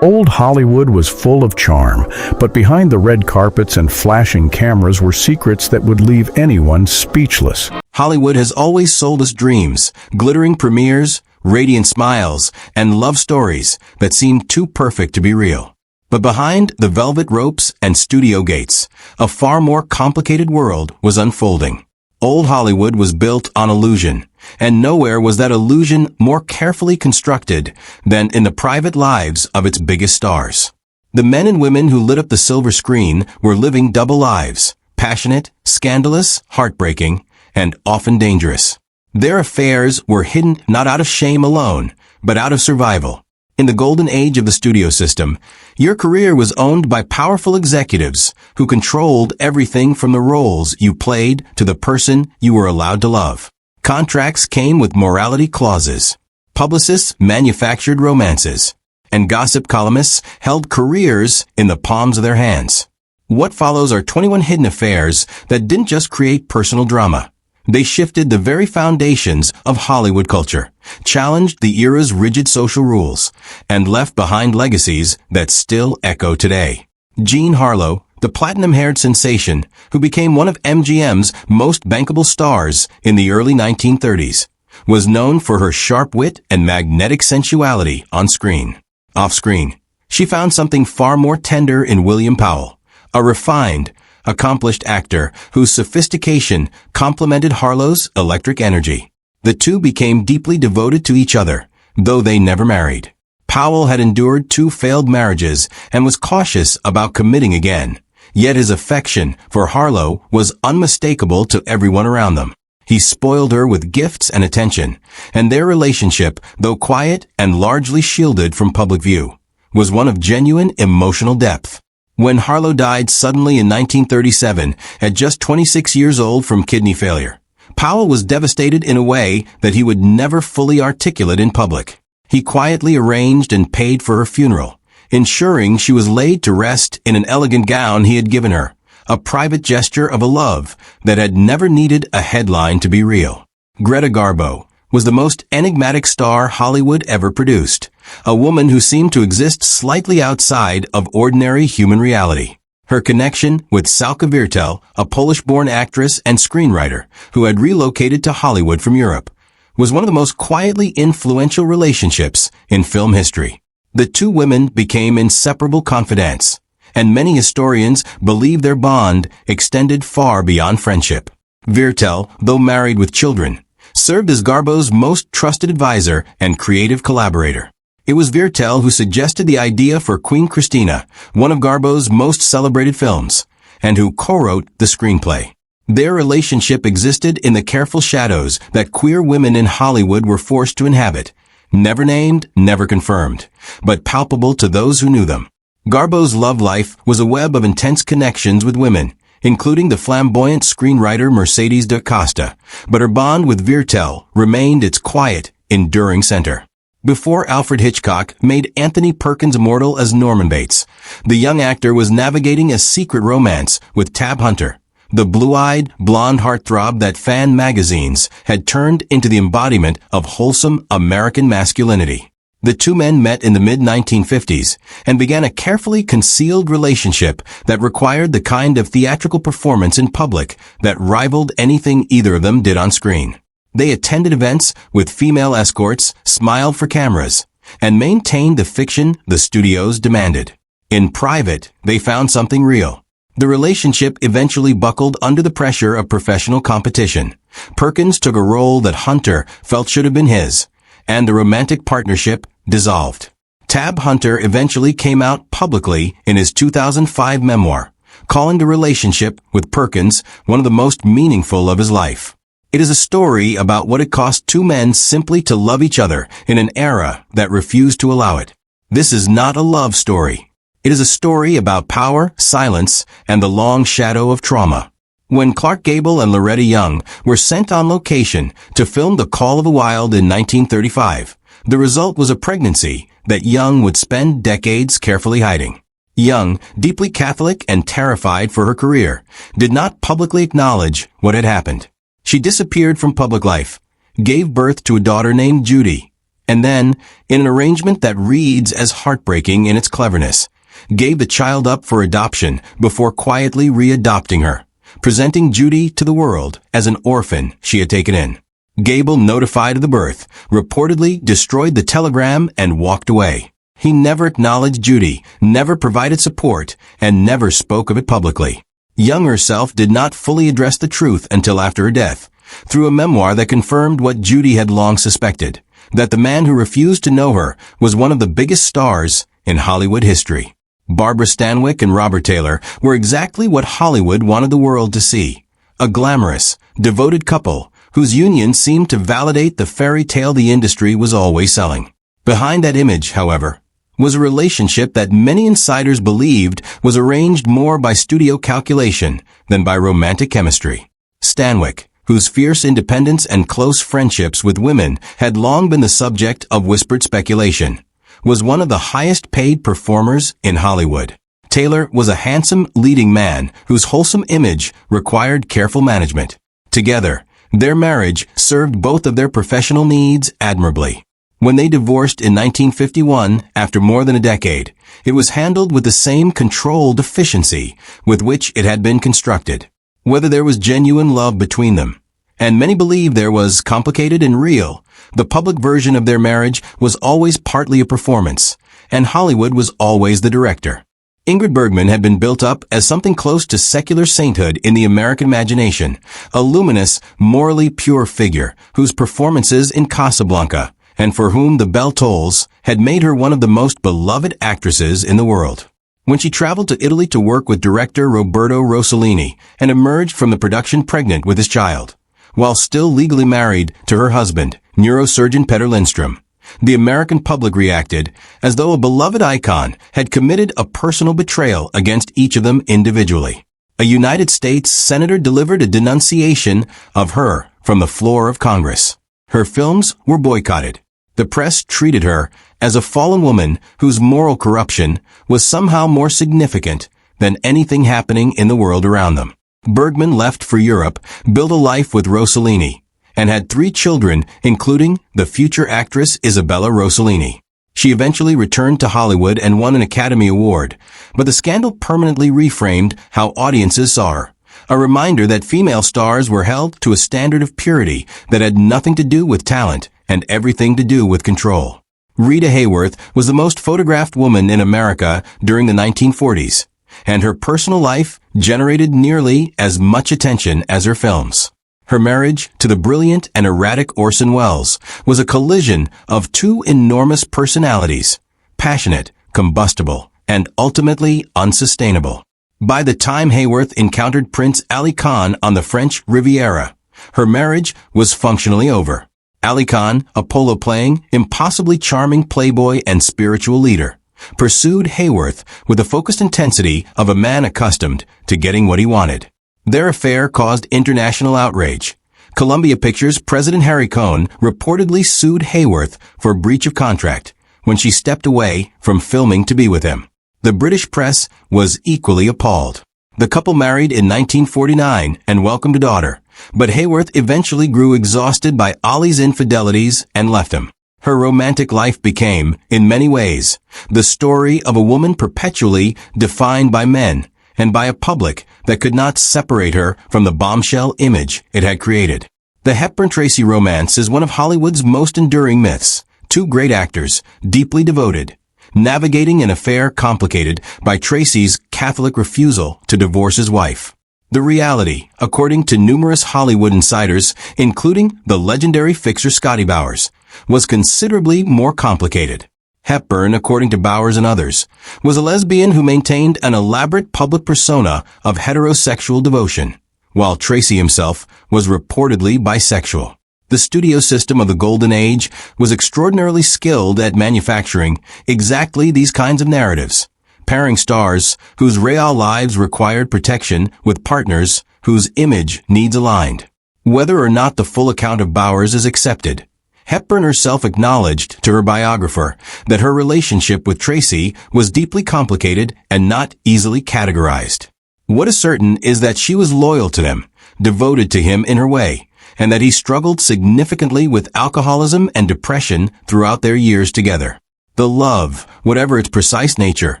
Old Hollywood was full of charm, but behind the red carpets and flashing cameras were secrets that would leave anyone speechless. Hollywood has always sold us dreams, glittering premieres, radiant smiles, and love stories that seem too perfect to be real. But behind the velvet ropes and studio gates, a far more complicated world was unfolding. Old Hollywood was built on illusion, and nowhere was that illusion more carefully constructed than in the private lives of its biggest stars. The men and women who lit up the silver screen were living double lives, passionate, scandalous, heartbreaking, and often dangerous. Their affairs were hidden not out of shame alone, but out of survival. In the golden age of the studio system, your career was owned by powerful executives who controlled everything from the roles you played to the person you were allowed to love. Contracts came with morality clauses. Publicists manufactured romances. And gossip columnists held careers in the palms of their hands. What follows are 21 hidden affairs that didn't just create personal drama. They shifted the very foundations of Hollywood culture, challenged the era's rigid social rules, and left behind legacies that still echo today. Jean Harlow, the platinum-haired sensation who became one of MGM's most bankable stars in the early 1930s, was known for her sharp wit and magnetic sensuality on screen. Off-screen, she found something far more tender in William Powell, a refined, accomplished actor whose sophistication complemented Harlow's electric energy. The two became deeply devoted to each other, though they never married. Powell had endured 2 failed marriages and was cautious about committing again, yet his affection for Harlow was unmistakable to everyone around them. He spoiled her with gifts and attention, and their relationship, though quiet and largely shielded from public view, was one of genuine emotional depth. When Harlow died suddenly in 1937, at just 26 years old from kidney failure, Powell was devastated in a way that he would never fully articulate in public. He quietly arranged and paid for her funeral, ensuring she was laid to rest in an elegant gown he had given her, a private gesture of a love that had never needed a headline to be real. Greta Garbo was the most enigmatic star Hollywood ever produced, a woman who seemed to exist slightly outside of ordinary human reality. Her connection with Salka Viertel, a Polish-born actress and screenwriter who had relocated to Hollywood from Europe, was one of the most quietly influential relationships in film history. The two women became inseparable confidants, and many historians believe their bond extended far beyond friendship. Viertel, though married with children, served as Garbo's most trusted advisor and creative collaborator. It was Viertel who suggested the idea for Queen Christina, one of Garbo's most celebrated films, and who co-wrote the screenplay. Their relationship existed in the careful shadows that queer women in Hollywood were forced to inhabit, never named, never confirmed, but palpable to those who knew them. Garbo's love life was a web of intense connections with women, including the flamboyant screenwriter Mercedes da Costa, but her bond with Viertel remained its quiet, enduring center. Before Alfred Hitchcock made Anthony Perkins immortal as Norman Bates, the young actor was navigating a secret romance with Tab Hunter, the blue-eyed, blonde heartthrob that fan magazines had turned into the embodiment of wholesome American masculinity. The two men met in the mid-1950s and began a carefully concealed relationship that required the kind of theatrical performance in public that rivaled anything either of them did on screen. They attended events with female escorts, smiled for cameras, and maintained the fiction the studios demanded. In private, they found something real. The relationship eventually buckled under the pressure of professional competition. Perkins took a role that Hunter felt should have been his, and the romantic partnership dissolved. Tab Hunter eventually came out publicly in his 2005 memoir, calling the relationship with Perkins one of the most meaningful of his life. It is a story about what it cost two men simply to love each other in an era that refused to allow it. This is not a love story. It is a story about power, silence, and the long shadow of trauma. When Clark Gable and Loretta Young were sent on location to film The Call of the Wild in 1935, the result was a pregnancy that Young would spend decades carefully hiding. Young, deeply Catholic and terrified for her career, did not publicly acknowledge what had happened. She disappeared from public life, gave birth to a daughter named Judy, And then, in an arrangement that reads as heartbreaking in its cleverness, gave the child up for adoption before quietly readopting her, presenting Judy to the world as an orphan she had taken in. Gable, notified of the birth, reportedly destroyed the telegram and walked away. He never acknowledged Judy, never provided support, and never spoke of it publicly. Young herself did not fully address the truth until after her death, through a memoir that confirmed what Judy had long suspected, that the man who refused to know her was one of the biggest stars in Hollywood history. Barbara Stanwyck and Robert Taylor were exactly what Hollywood wanted the world to see. A glamorous, devoted couple whose union seemed to validate the fairy tale the industry was always selling. Behind that image, however, was a relationship that many insiders believed was arranged more by studio calculation than by romantic chemistry. Stanwyck, whose fierce independence and close friendships with women had long been the subject of whispered speculation, was one of the highest-paid performers in Hollywood. Taylor was a handsome leading man whose wholesome image required careful management. Together, their marriage served both of their professional needs admirably. When they divorced in 1951, after more than a decade, it was handled with the same controlled efficiency with which it had been constructed. Whether there was genuine love between them, and many believe there was, complicated and real, the public version of their marriage was always partly a performance, and Hollywood was always the director. Ingrid Bergman had been built up as something close to secular sainthood in the American imagination, a luminous, morally pure figure whose performances in Casablanca, and for whom the bell tolls, had made her one of the most beloved actresses in the world. When she traveled to Italy to work with director Roberto Rossellini and emerged from the production pregnant with his child, while still legally married to her husband, neurosurgeon Peter Lindstrom, the American public reacted as though a beloved icon had committed a personal betrayal against each of them individually. A United States senator delivered a denunciation of her from the floor of Congress. Her films were boycotted. The press treated her as a fallen woman whose moral corruption was somehow more significant than anything happening in the world around them. Bergman left for Europe, built a life with Rossellini, and had 3 children, including the future actress Isabella Rossellini. She eventually returned to Hollywood and won an Academy Award, but the scandal permanently reframed how audiences saw her. A reminder that female stars were held to a standard of purity that had nothing to do with talent and everything to do with control. Rita Hayworth was the most photographed woman in America during the 1940s, and her personal life generated nearly as much attention as her films. Her marriage to the brilliant and erratic Orson Welles was a collision of 2 enormous personalities, passionate, combustible, and ultimately unsustainable. By the time Hayworth encountered Prince Ali Khan on the French Riviera, her marriage was functionally over. Ali Khan, a polo-playing, impossibly charming playboy and spiritual leader, pursued Hayworth with the focused intensity of a man accustomed to getting what he wanted. Their affair caused international outrage. Columbia Pictures president Harry Cohn reportedly sued Hayworth for breach of contract when she stepped away from filming to be with him. The British press was equally appalled. The couple married in 1949 and welcomed a daughter, but Hayworth eventually grew exhausted by Ali's infidelities and left him. Her romantic life became, in many ways, the story of a woman perpetually defined by men and by a public that could not separate her from the bombshell image it had created. The Hepburn-Tracy romance is one of Hollywood's most enduring myths. 2 great actors, deeply devoted, navigating an affair complicated by Tracy's Catholic refusal to divorce his wife. The reality, according to numerous Hollywood insiders, including the legendary fixer Scotty Bowers, was considerably more complicated. Hepburn, according to Bowers and others, was a lesbian who maintained an elaborate public persona of heterosexual devotion, while Tracy himself was reportedly bisexual. The studio system of the Golden Age was extraordinarily skilled at manufacturing exactly these kinds of narratives, pairing stars whose real lives required protection with partners whose image needs aligned. Whether or not the full account of Bowers is accepted, Hepburn herself acknowledged to her biographer that her relationship with Tracy was deeply complicated and not easily categorized. What is certain is that she was loyal to him, devoted to him in her way, and that he struggled significantly with alcoholism and depression throughout their years together. The love, whatever its precise nature,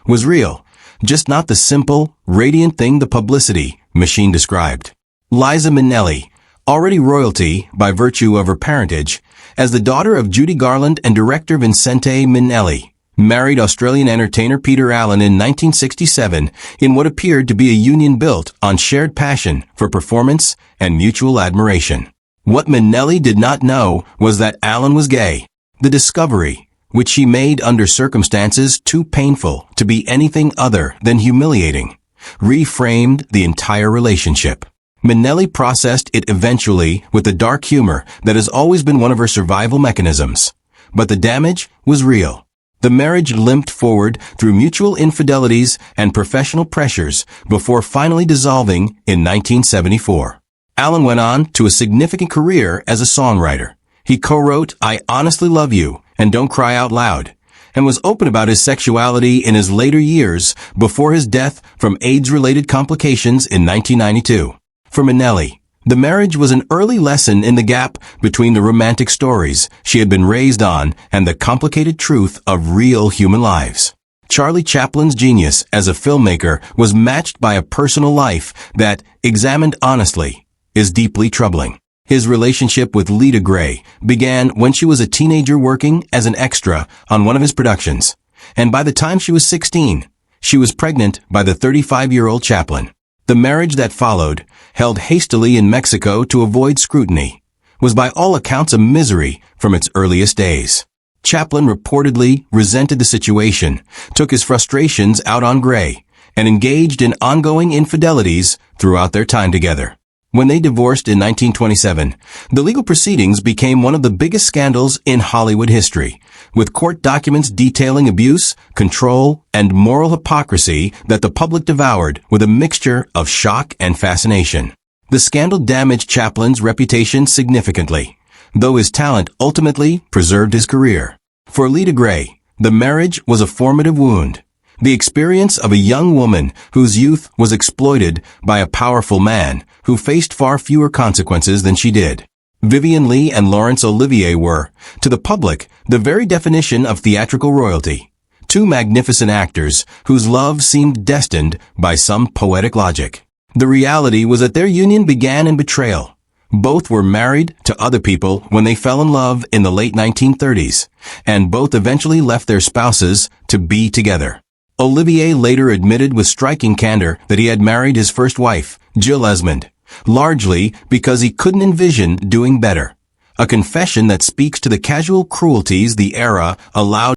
was real, just not the simple, radiant thing the publicity machine described. Liza Minnelli, already royalty by virtue of her parentage, as the daughter of Judy Garland and director Vincente Minnelli, married Australian entertainer Peter Allen in 1967 in what appeared to be a union built on shared passion for performance and mutual admiration. What Minnelli did not know was that Allen was gay. The discovery, which she made under circumstances too painful to be anything other than humiliating, reframed the entire relationship. Minnelli processed it eventually with the dark humor that has always been one of her survival mechanisms. But the damage was real. The marriage limped forward through mutual infidelities and professional pressures before finally dissolving in 1974. Allen went on to a significant career as a songwriter. He co-wrote I Honestly Love You and Don't Cry Out Loud, and was open about his sexuality in his later years before his death from AIDS-related complications in 1992. For Minnelli, the marriage was an early lesson in the gap between the romantic stories she had been raised on and the complicated truth of real human lives. Charlie Chaplin's genius as a filmmaker was matched by a personal life that, examined honestly, is deeply troubling. His relationship with Lita Gray began when she was a teenager working as an extra on one of his productions, and by the time she was 16, she was pregnant by the 35-year-old Chaplin. The marriage that followed, held hastily in Mexico to avoid scrutiny, was by all accounts a misery from its earliest days. Chaplin reportedly resented the situation, took his frustrations out on Gray, and engaged in ongoing infidelities throughout their time together. When they divorced in 1927, the legal proceedings became one of the biggest scandals in Hollywood history, with court documents detailing abuse, control, and moral hypocrisy that the public devoured with a mixture of shock and fascination. The scandal damaged Chaplin's reputation significantly, though his talent ultimately preserved his career. For Lita Gray, the marriage was a formative wound. The experience of a young woman whose youth was exploited by a powerful man who faced far fewer consequences than she did. Vivien Leigh and Laurence Olivier were, to the public, the very definition of theatrical royalty. Two magnificent actors whose love seemed destined by some poetic logic. The reality was that their union began in betrayal. Both were married to other people when they fell in love in the late 1930s, and both eventually left their spouses to be together. Olivier later admitted with striking candor that he had married his first wife, Jill Esmond, largely because he couldn't envision doing better. A confession that speaks to the casual cruelties the era allowed